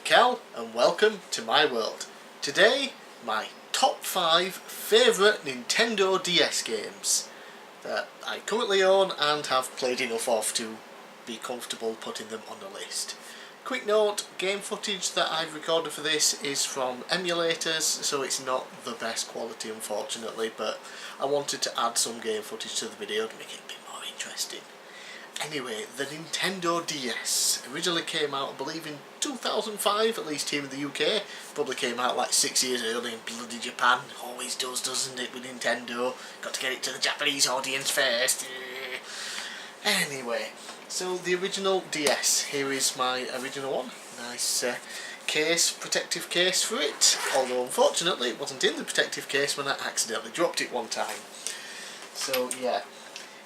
bigcal and welcome to my world. Today, my top 5 favourite Nintendo DS games that I currently own and have played enough of to be comfortable putting them on the list. Quick note, game footage that I've recorded for this is from emulators, so it's not the best quality unfortunately, but I wanted to add some game footage to the video to make it a bit more interesting. Anyway, the Nintendo DS originally came out, I believe, in 2005, at least here in the UK. Probably came out like 6 years early in bloody Japan. Always does, doesn't it, with Nintendo? Got to get it to the Japanese audience first. Anyway, so the original DS. Here is my original one. Nice case, protective case for it. Although, unfortunately, it wasn't in the protective case when I accidentally dropped it one time. So, yeah.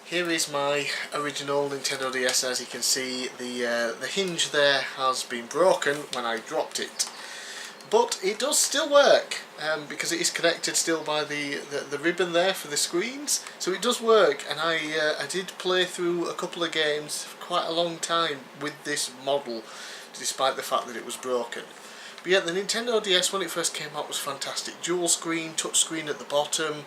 Here is my original Nintendo DS. As you can see, the hinge there has been broken when I dropped it. But it does still work, because it is connected still by the ribbon there for the screens. So it does work, and I did play through a couple of games for quite a long time with this model, despite the fact that it was broken. But yeah, the Nintendo DS when it first came out was fantastic. Dual screen, touch screen at the bottom.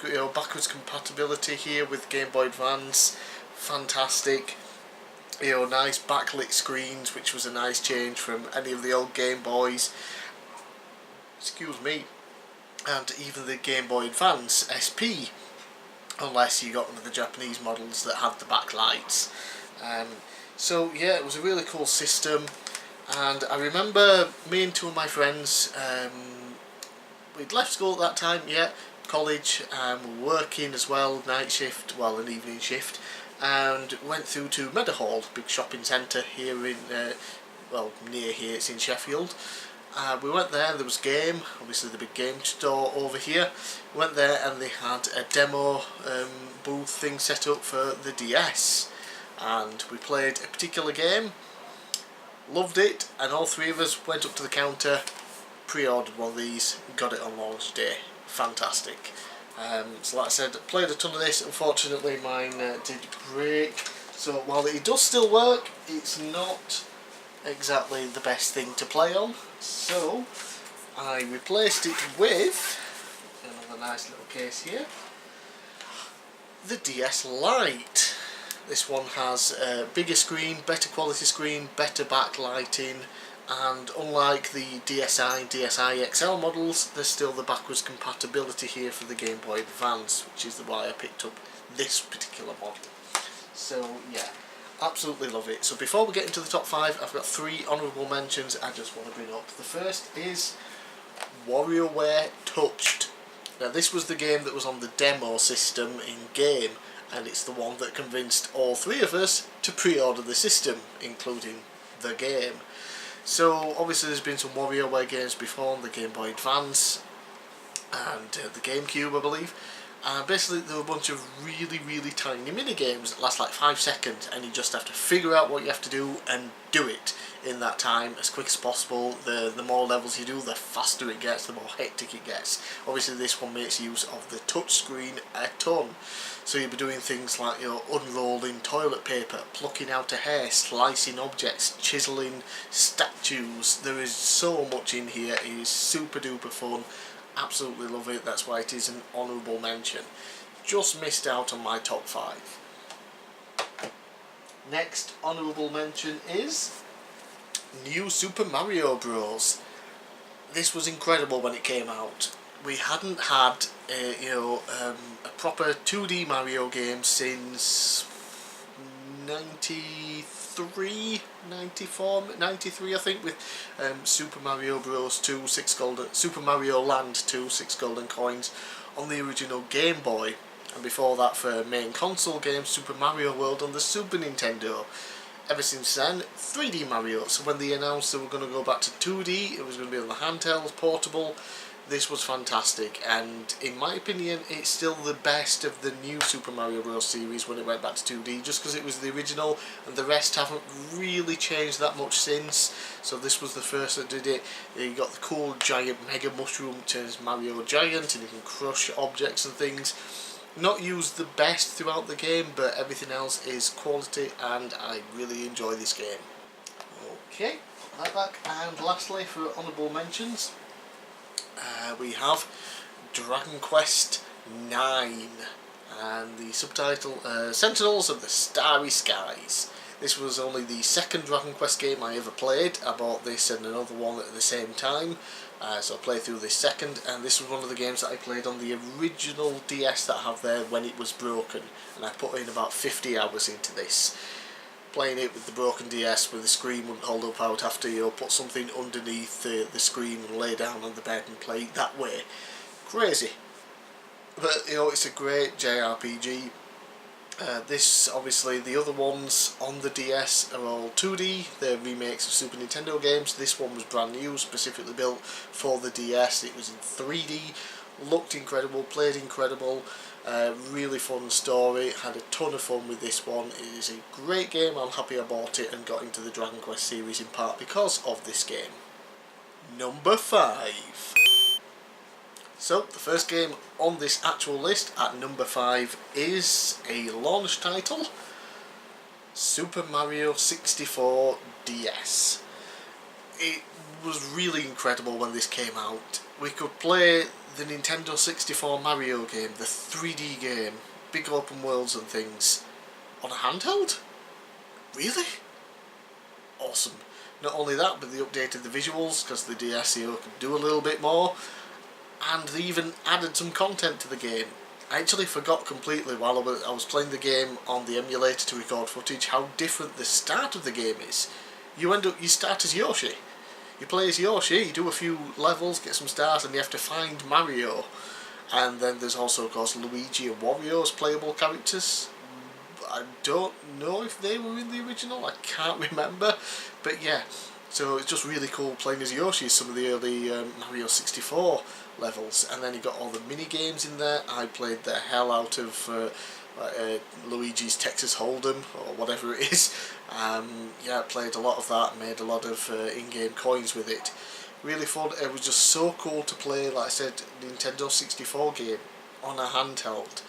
You know, backwards compatibility here with Game Boy Advance, fantastic. You know, nice backlit screens, which was a nice change from any of the old Game Boys. Excuse me. And even the Game Boy Advance SP, unless you got one of the Japanese models that had the backlights. So yeah, it was a really cool system, and I remember me and two of my friends, we'd left school at that time, yeah. College, working as well, night shift, well an evening shift, and went through to Meadowhall, big shopping centre here in, well near here, it's in Sheffield. We went there was game, obviously the big game store over here. We went there and they had a demo booth thing set up for the DS, and we played a particular game, loved it, and all three of us went up to the counter, pre-ordered one of these, got it on launch day. Fantastic. So like I said, played a ton of this. Unfortunately mine did break, so while it does still work, it's not exactly the best thing to play on, so I replaced it with another nice little case here, the DS Lite. This one has a bigger screen, better quality screen, better backlighting, and unlike the DSi and DSi XL models, there's still the backwards compatibility here for the Game Boy Advance, which is why I picked up this particular model. So yeah, absolutely love it. So before we get into the top 5, I've got 3 honourable mentions I just want to bring up. The first is WarioWare Touched. Now this was the game that was on the demo system in game, and it's the one that convinced all 3 of us to pre-order the system, including the game. So obviously there's been some WarioWare games before on the Game Boy Advance and the GameCube, I believe. Basically there were a bunch of really tiny mini games that last like 5 seconds, and you just have to figure out what you have to do and do it in that time as quick as possible. The more levels you do, the faster it gets, the more hectic it gets. Obviously this one makes use of the touch screen a ton. So you'll be doing things like, you know, unrolling toilet paper, plucking out a hair, slicing objects, chiselling statues. There is so much in here. It is super duper fun. Absolutely love it. That's why it is an honourable mention. Just missed out on my top 5. Next honourable mention is New Super Mario Bros. This was incredible when it came out. We hadn't had a proper 2D Mario game since 93 I think, with Super Mario Bros 2, Super Mario Land 2, 6 golden coins on the original Game Boy, and before that for main console games Super Mario World on the Super Nintendo. Ever since then, 3D Mario. So when they announced they were going to go back to 2D, it was going to be on the handheld, portable. This was fantastic, and in my opinion it's still the best of the new Super Mario Bros series when it went back to 2D, just because it was the original and the rest haven't really changed that much since. So this was the first that did it. You got the cool giant mega mushroom, turns Mario giant and you can crush objects and things. Not used the best throughout the game, but everything else is quality and I really enjoy this game. Okay, that back. And lastly, for honourable mentions, we have Dragon Quest 9 and the subtitle Sentinels of the Starry Skies. This was only the second Dragon Quest game I ever played. I bought this and another one at the same time, so I played through this second, and this was one of the games that I played on the original DS that I have there when it was broken, and I put in about 50 hours into this. Playing it with the broken DS where the screen wouldn't hold up, I would have to put something underneath the screen and lay down on the bed and play it that way. Crazy. But it's a great JRPG. This, obviously, the other ones on the DS are all 2D, they're remakes of Super Nintendo games. This one was brand new, specifically built for the DS. It was in 3D, looked incredible, played incredible, really fun story, had a ton of fun with this one. It is a great game. I'm happy I bought it and got into the Dragon Quest series in part because of this game. Number 5. So, the first game on this actual list at number 5 is a launch title, Super Mario 64 DS. It was really incredible when this came out. We could play the Nintendo 64 Mario game, the 3D game, big open worlds and things, on a handheld? Really? Awesome. Not only that, but they updated the visuals because the DS could do a little bit more. And they even added some content to the game. I actually forgot completely while I was playing the game on the emulator to record footage how different the start of the game is. You start as Yoshi. You play as Yoshi, you do a few levels, get some stars, and you have to find Mario. And then there's also, of course, Luigi and Wario as playable characters. I don't know if they were in the original, I can't remember. But yeah, so it's just really cool playing as Yoshi, some of the early Mario 64 levels. And then you got all the mini games in there. I played the hell out of Luigi's Texas Hold'em or whatever it is. Yeah, I played a lot of that, made a lot of in-game coins with it. Really fun. It was just so cool to play, like I said, Nintendo 64 game on a handheld.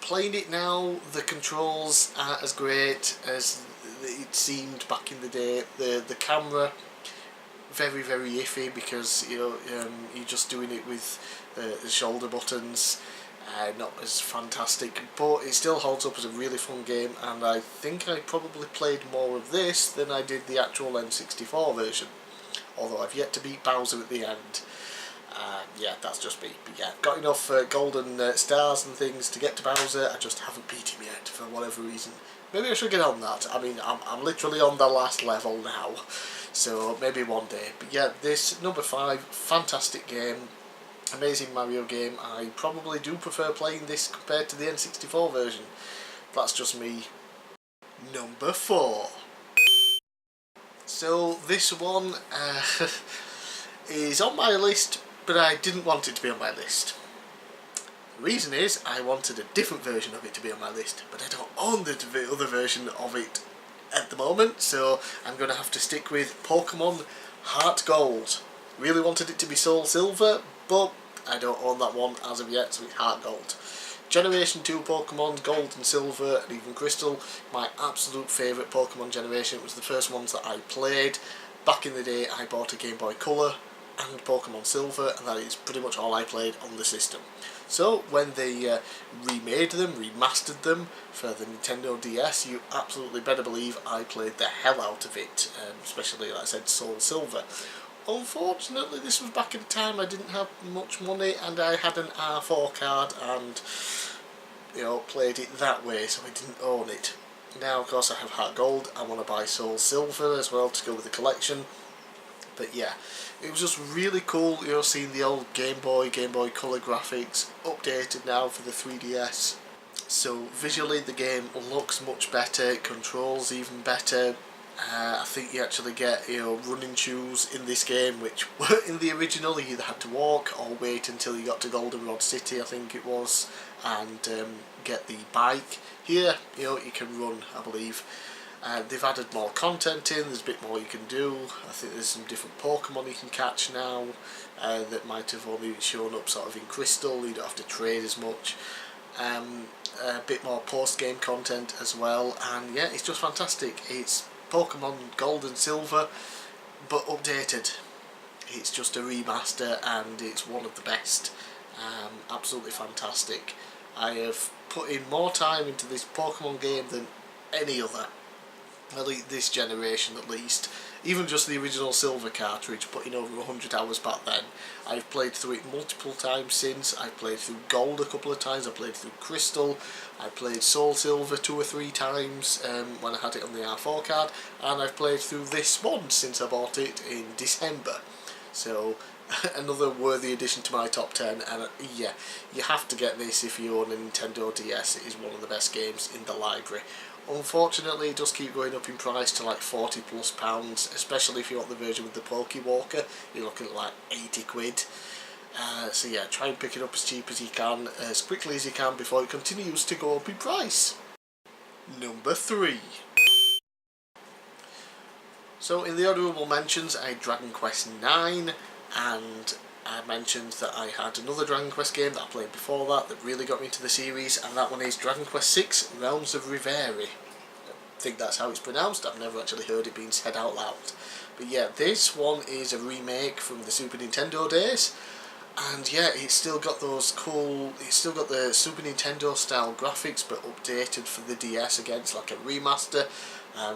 Playing it now, the controls aren't as great as it seemed back in the day. The camera, very iffy because you're just doing it with the shoulder buttons. Not as fantastic, but it still holds up as a really fun game, and I think I probably played more of this than I did the actual N64 version, although I've yet to beat Bowser at the end. Yeah, that's just me. But yeah, got enough golden stars and things to get to Bowser. I just haven't beat him yet for whatever reason. Maybe I should get on that. I mean, I'm literally on the last level now, so maybe one day. But yeah, this number 5, fantastic game, amazing Mario game. I probably do prefer playing this compared to the N64 version. That's just me. Number 4. So this one is on my list, but I didn't want it to be on my list. The reason is I wanted a different version of it to be on my list, but I don't own the other version of it at the moment, so I'm going to have to stick with Pokémon Heart Gold. Really wanted it to be Soul Silver, but I don't own that one as of yet, so it's Heart Gold. Generation 2 Pokemon, Gold and Silver and even Crystal, my absolute favourite Pokemon generation. It was the first ones that I played. Back in the day I bought a Game Boy Color and Pokemon Silver, and that is pretty much all I played on the system. So when they remade them, remastered them for the Nintendo DS, you absolutely better believe I played the hell out of it, especially, like I said, Soul Silver. Unfortunately, this was back at a time I didn't have much money and I had an R4 card and played it that way, so I didn't own it. Now, of course, I have Heart Gold. I want to buy Soul Silver as well to go with the collection. But yeah, it was just really cool, seeing the old Game Boy Color graphics updated now for the 3DS. So visually the game looks much better, it controls even better. I think you actually get running shoes in this game, which in the original you either had to walk or wait until you got to Goldenrod City, I think it was, and get the bike. Here, you can run, I believe. They've added more content in, there's a bit more you can do. I think there's some different Pokemon you can catch now that might have only shown up sort of in Crystal, you don't have to trade as much. A bit more post-game content as well, and yeah, it's just fantastic. It's Pokemon Gold and Silver but updated. It's just a remaster and it's one of the best. Absolutely fantastic. I have put in more time into this Pokemon game than any other, at least this generation at least. Even just the original Silver cartridge, putting over 100 hours back then. I've played through it multiple times since. I've played through Gold a couple of times, I played through Crystal, I played Soul Silver 2 or 3 times when I had it on the R4 card, and I've played through this one since I bought it in December. So another worthy addition to my top 10, and yeah, you have to get this if you own a Nintendo DS. It is one of the best games in the library. Unfortunately, it does keep going up in price to like £40+, especially if you want the version with the Pokewalker. You're looking at like 80 quid. So yeah, try and pick it up as cheap as you can, as quickly as you can before it continues to go up in price. Number 3. So in the honourable mentions, I had Dragon Quest 9, and I mentioned that I had another Dragon Quest game that I played before that really got me into the series, and that one is Dragon Quest 6 Realms of Reverie. I think that's how it's pronounced. I've never actually heard it being said out loud. But yeah, this one is a remake from the Super Nintendo days, and yeah, it's still got those cool, it's still got the Super Nintendo style graphics but updated for the DS again. It's like a remaster,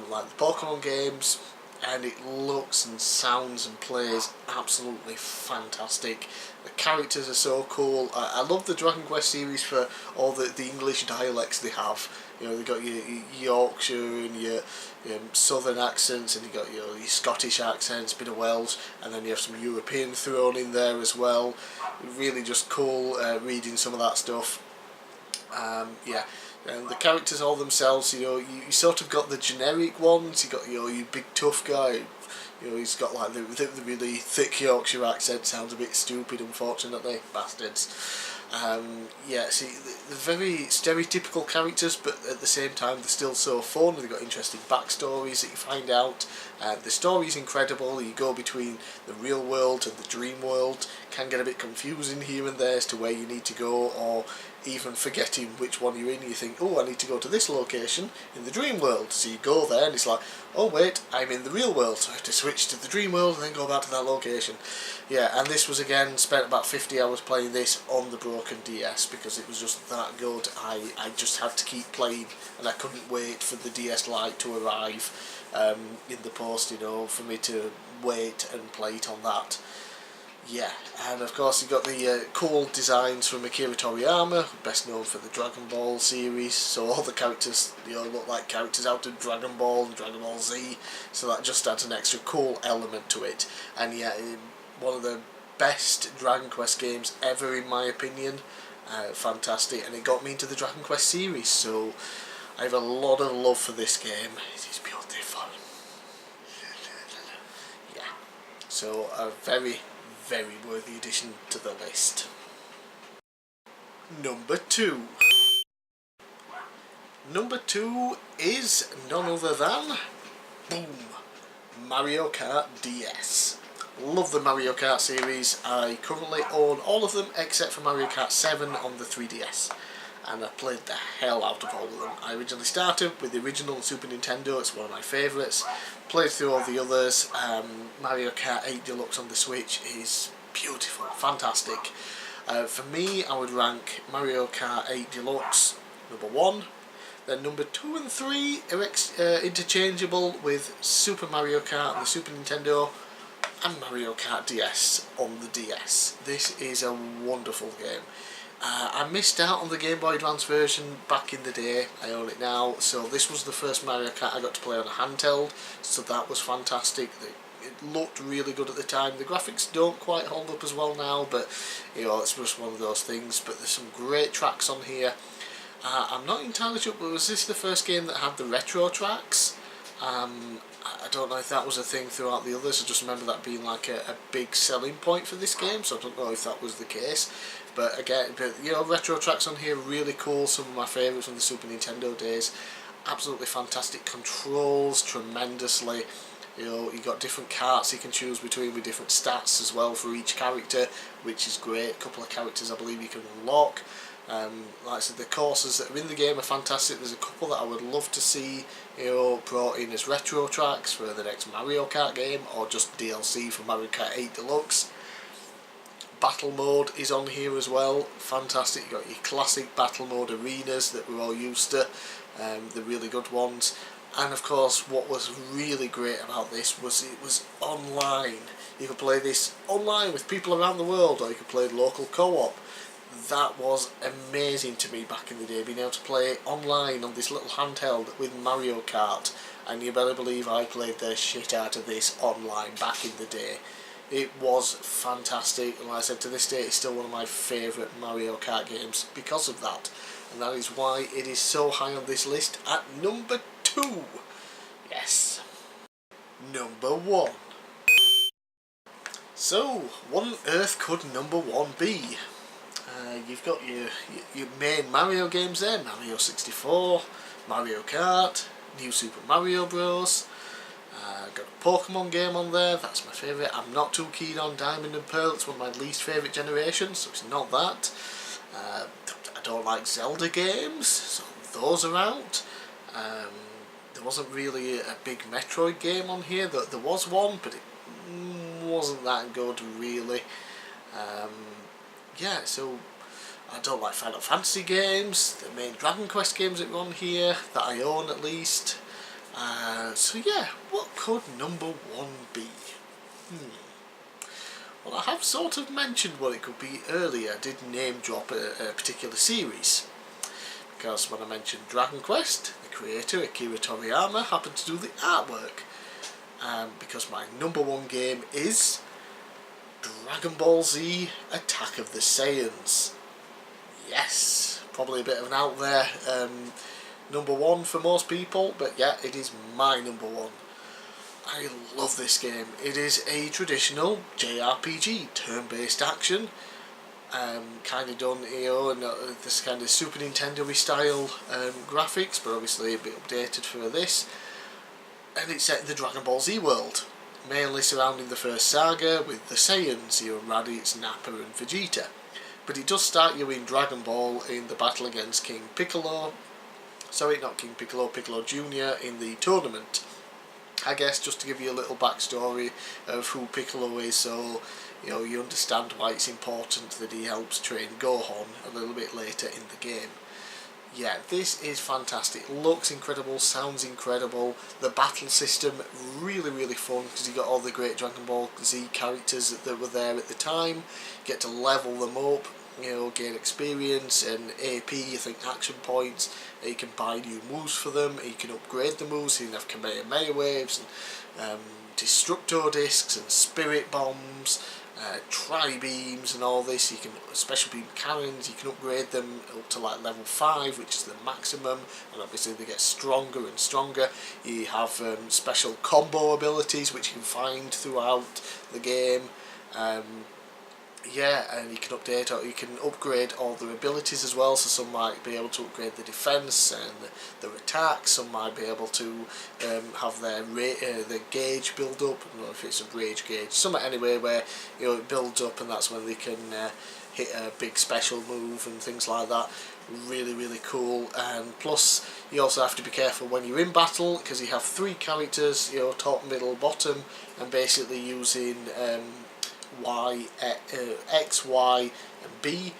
like the Pokemon games, and it looks and sounds and plays absolutely fantastic. The characters are so cool. I love the Dragon Quest series for all the English dialects they have. You know, they've got your Yorkshire and your southern accents, and you've got your Scottish accents, a bit of Welsh, and then you have some European thrown in there as well. Really just cool reading some of that stuff. Yeah. And the characters all themselves, you know, you sort of got the generic ones. You got your big tough guy. You know, he's got like the really thick Yorkshire accent. Sounds a bit stupid, unfortunately, bastards. Yeah, see, they're very stereotypical characters, but at the same time they're still so fun. They've got interesting backstories that you find out. The story's incredible. You go between the real world and the dream world. Can get a bit confusing here and there as to where you need to go, or even forgetting which one you're in. You think, oh, I need to go to this location in the dream world. So you go there and it's like, oh wait, I'm in the real world, so I have to switch to the dream world and then go back to that location. Yeah, and this was again, spent about 50 hours playing this on the broken DS because it was just that good. I just had to keep playing, and I couldn't wait for the DS Lite to arrive in the post, you know, for me to wait and play it on that. Yeah, and of course you've got the cool designs from Akira Toriyama, best known for the Dragon Ball series, so all the characters, you know, look like characters out of Dragon Ball and Dragon Ball Z, so that just adds an extra cool element to it. And yeah, one of the best Dragon Quest games ever in my opinion. Fantastic, and it got me into the Dragon Quest series, so I have a lot of love for this game. It is beautiful. Yeah, so a very worthy addition to the list. Number 2. Number 2 is none other than, boom, Mario Kart DS. Love the Mario Kart series. I currently own all of them except for Mario Kart 7 on the 3DS. And I played the hell out of all of them. I originally started with the original Super Nintendo, it's one of my favourites. Played through all the others. Mario Kart 8 Deluxe on the Switch is beautiful, fantastic. For me, I would rank Mario Kart 8 Deluxe number 1. Then number 2 and 3 are interchangeable with Super Mario Kart on the Super Nintendo and Mario Kart DS on the DS. This is a wonderful game. I missed out on the Game Boy Advance version back in the day. I own it now, so this was the first Mario Kart I got to play on a handheld, so that was fantastic. It looked really good at the time. The graphics don't quite hold up as well now, but you know, it's just one of those things. But there's some great tracks on here. I'm not entirely sure, but was this the first game that had the retro tracks? I don't know if that was a thing throughout the others. I just remember that being like a big selling point for this game, so I don't know if that was the case. But again, you know, retro tracks on here, really cool. Some of my favourites from the Super Nintendo days. Absolutely fantastic controls, tremendously. You know, you got different carts you can choose between with different stats as well for each character, which is great. A couple of characters I believe you can unlock. Like I said, the courses that are in the game are fantastic. There's a couple that I would love to see, brought in as retro tracks for the next Mario Kart game, or just DLC for Mario Kart 8 Deluxe. Battle mode is on here as well, fantastic. You've got your classic battle mode arenas that we're all used to, the really good ones. And of course, what was really great about this was it was online. You could play this online with people around the world, or you could play local co-op. That was amazing to me back in the day, being able to play online on this little handheld with Mario Kart. And you better believe I played the shit out of this online back in the day. It was fantastic, and like I said, to this day it's still one of my favourite Mario Kart games because of that. And that is why it is so high on this list at number 2. Yes. Number 1. So, what on earth could number 1 be? You've got your main Mario games there, Mario 64, Mario Kart, New Super Mario Bros. Got a Pokémon game on there, that's my favourite. I'm not too keen on Diamond and Pearl, it's one of my least favourite generations, so it's not that. I don't like Zelda games, so those are out. There wasn't really a big Metroid game on here. There was one, but it wasn't that good really. Yeah, so I don't like Final Fantasy games, the main Dragon Quest games that are on here, that I own at least. So yeah, what could number 1 be? Well, I have sort of mentioned what it could be earlier. I did name drop a particular series. Because when I mentioned Dragon Quest, the creator, Akira Toriyama, happened to do the artwork. Because my number 1 game is Dragon Ball Z Attack of the Saiyans. Yes, probably a bit of an out there number 1 for most people, but yeah, it is my number 1. I love this game. It is a traditional JRPG, turn-based action, kind of done, in this kind of Super Nintendo-y style graphics, but obviously a bit updated for this. And it's set in the Dragon Ball Z world, mainly surrounding the first saga with the Saiyans, Raditz, Nappa and Vegeta. But it does start you in Dragon Ball in the battle against King Piccolo. Sorry, not King Piccolo, Piccolo Jr. in the tournament. I guess just to give you a little backstory of who Piccolo is, so you understand why it's important that he helps train Gohan a little bit later in the game. Yeah, this is fantastic. Looks incredible, sounds incredible. The battle system, really, really fun, because you got all the great Dragon Ball Z characters that were there at the time. You get to level them up, gain experience and AP, I think action points. You can buy new moves for them, you can upgrade the moves, so you can have Kamehameha waves, and Destructo discs, and Spirit bombs, Tri-beams and all this. You can, special beam cannons, you can upgrade them up to like level 5, which is the maximum, and obviously they get stronger and stronger. You have special combo abilities which you can find throughout the game. Yeah, and you can update or you can upgrade all their abilities as well. So some might be able to upgrade the defense and their attack. Some might be able to have their gauge build up. I don't know if it's a rage gauge. Some anyway where it builds up, and that's when they can hit a big special move and things like that. Really, really cool. And plus, you also have to be careful when you're in battle, because you have 3 characters, top, middle, bottom, and basically using X, Y and B.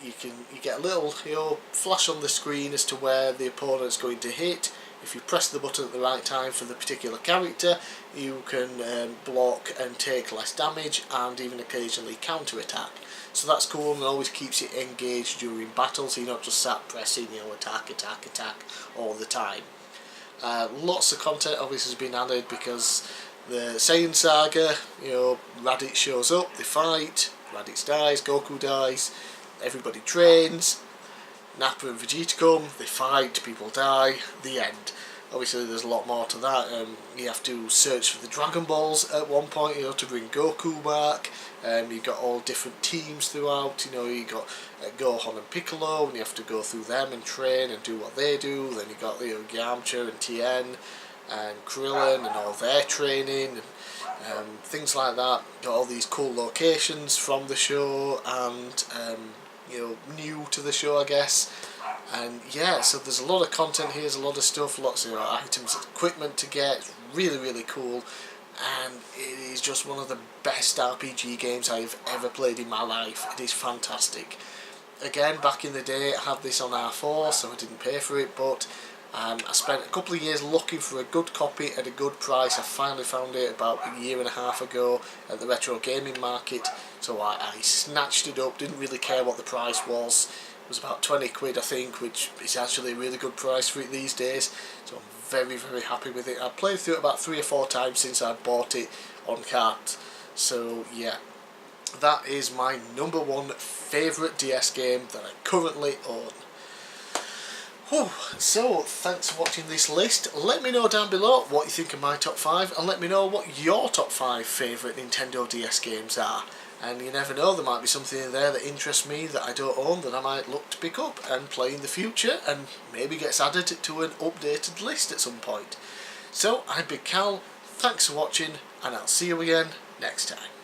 You get a little flash on the screen as to where the opponent's going to hit. If you press the button at the right time for the particular character, you can block and take less damage, and even occasionally counter attack. So that's cool, and always keeps you engaged during battle, so you're not just sat pressing attack, attack, attack all the time. Lots of content obviously has been added, because the Saiyan Saga, Raditz shows up, they fight, Raditz dies, Goku dies, everybody trains, Nappa and Vegeta come, they fight, people die, the end. Obviously there's a lot more to that. You have to search for the Dragon Balls at one point, to bring Goku back. You've got all different teams throughout, you got Gohan and Piccolo, and you have to go through them and train and do what they do. Then you got Yamcha and Tien and Krillin and all their training and things like that. Got all these cool locations from the show, and new to the show, I guess. And yeah, so there's a lot of content here, there's a lot of stuff, lots of items, equipment to get. It's really, really cool, and it is just one of the best RPG games I've ever played in my life. It is fantastic. Again, back in the day, I had this on R4, so I didn't pay for it, but I spent a couple of years looking for a good copy at a good price. I finally found it about a year and a half ago at the retro gaming market, so I snatched it up, didn't really care what the price was. It was about 20 quid, I think, which is actually a really good price for it these days, so I'm very, very happy with it. I've played through it about 3 or 4 times since I bought it on Kart, so yeah, that is my number 1 favourite DS game that I currently own. Whew. So, thanks for watching this list. Let me know down below what you think of my top 5, and let me know what your top 5 favourite Nintendo DS games are. And you never know, there might be something in there that interests me that I don't own that I might look to pick up and play in the future, and maybe gets added to an updated list at some point. So, I'm bigcal, thanks for watching, and I'll see you again next time.